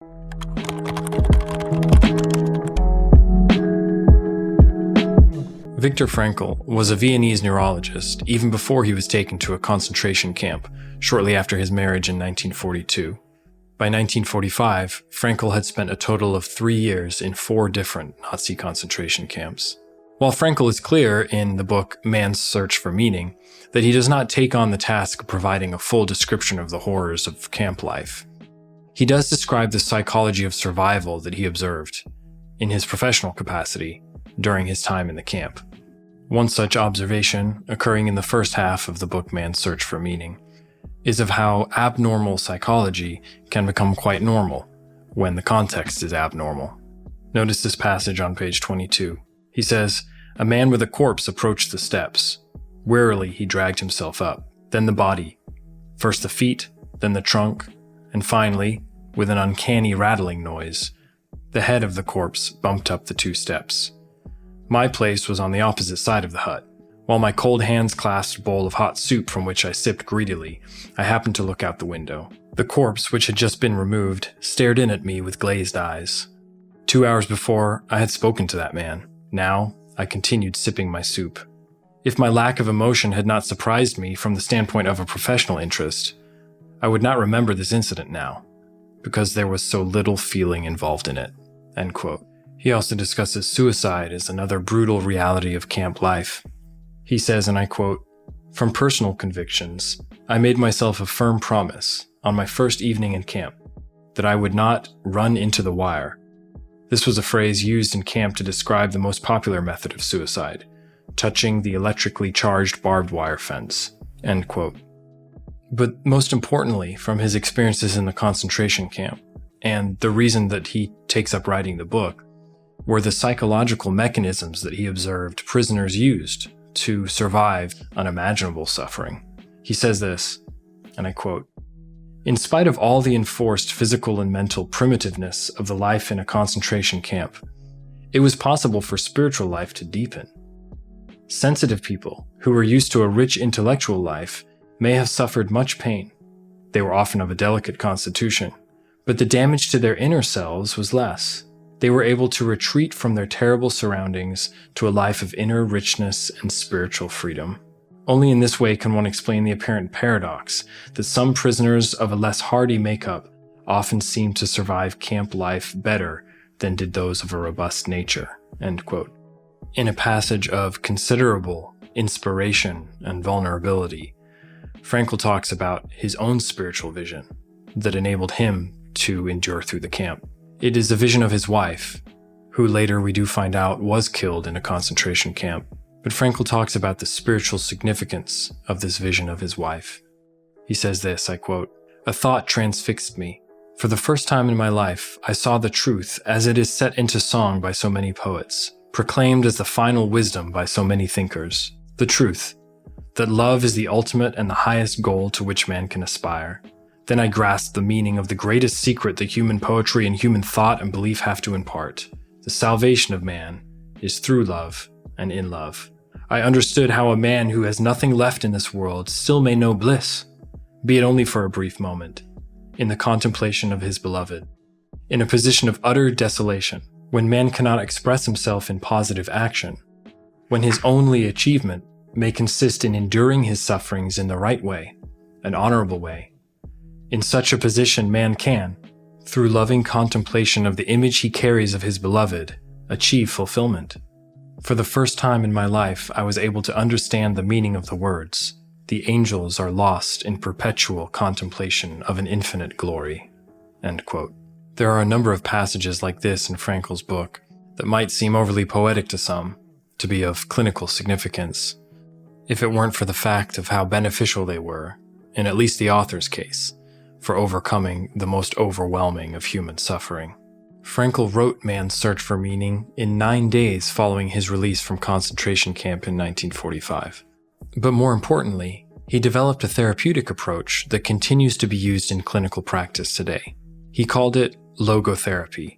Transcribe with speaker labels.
Speaker 1: Viktor Frankl was a Viennese neurologist even before he was taken to a concentration camp, shortly after his marriage in 1942. By 1945, Frankl had spent a total of 3 years in 4 different Nazi concentration camps. While Frankl is clear in the book Man's Search for Meaning that he does not take on the task of providing a full description of the horrors of camp life, he does describe the psychology of survival that he observed, in his professional capacity, during his time in the camp. One such observation, occurring in the first half of the book Man's Search for Meaning, is of how abnormal psychology can become quite normal when the context is abnormal. Notice this passage on page 22. He says, "A man with a corpse approached the steps. Warily he dragged himself up, then the body, first the feet, then the trunk, and finally, with an uncanny rattling noise, the head of the corpse bumped up the 2 steps. My place was on the opposite side of the hut. While my cold hands clasped a bowl of hot soup from which I sipped greedily, I happened to look out the window. The corpse, which had just been removed, stared in at me with glazed eyes. 2 hours before, I had spoken to that man. Now, I continued sipping my soup. If my lack of emotion had not surprised me from the standpoint of a professional interest, I would not remember this incident now, because there was so little feeling involved in it." End quote. He also discusses suicide as another brutal reality of camp life. He says, and I quote, "From personal convictions, I made myself a firm promise on my first evening in camp that I would not run into the wire." This was a phrase used in camp to describe the most popular method of suicide, touching the electrically charged barbed wire fence. End quote. But most importantly, from his experiences in the concentration camp, and the reason that he takes up writing the book, were the psychological mechanisms that he observed prisoners used to survive unimaginable suffering. He says this, and I quote, "In spite of all the enforced physical and mental primitiveness of the life in a concentration camp, it was possible for spiritual life to deepen. Sensitive people who were used to a rich intellectual life may have suffered much pain. They were often of a delicate constitution, but the damage to their inner selves was less. They were able to retreat from their terrible surroundings to a life of inner richness and spiritual freedom. Only in this way can one explain the apparent paradox that some prisoners of a less hardy makeup often seem to survive camp life better than did those of a robust nature." End quote. In a passage of considerable inspiration and vulnerability, Frankl talks about his own spiritual vision that enabled him to endure through the camp. It is a vision of his wife, who later we do find out was killed in a concentration camp. But Frankl talks about the spiritual significance of this vision of his wife. He says this, I quote, "A thought transfixed me. For the first time in my life, I saw the truth as it is set into song by so many poets, proclaimed as the final wisdom by so many thinkers. The truth, that love is the ultimate and the highest goal to which man can aspire. Then I grasped the meaning of the greatest secret that human poetry and human thought and belief have to impart. The salvation of man is through love and in love. I understood how a man who has nothing left in this world still may know bliss, be it only for a brief moment, in the contemplation of his beloved. In a position of utter desolation, when man cannot express himself in positive action, when his only achievement may consist in enduring his sufferings in the right way, an honorable way. In such a position, man can, through loving contemplation of the image he carries of his beloved, achieve fulfillment. For the first time in my life, I was able to understand the meaning of the words, 'The angels are lost in perpetual contemplation of an infinite glory.'" End quote. There are a number of passages like this in Frankl's book that might seem overly poetic to some, to be of clinical significance, if it weren't for the fact of how beneficial they were, in at least the author's case, for overcoming the most overwhelming of human suffering. Frankl wrote Man's Search for Meaning in 9 days following his release from concentration camp in 1945. But more importantly, he developed a therapeutic approach that continues to be used in clinical practice today. He called it Logotherapy,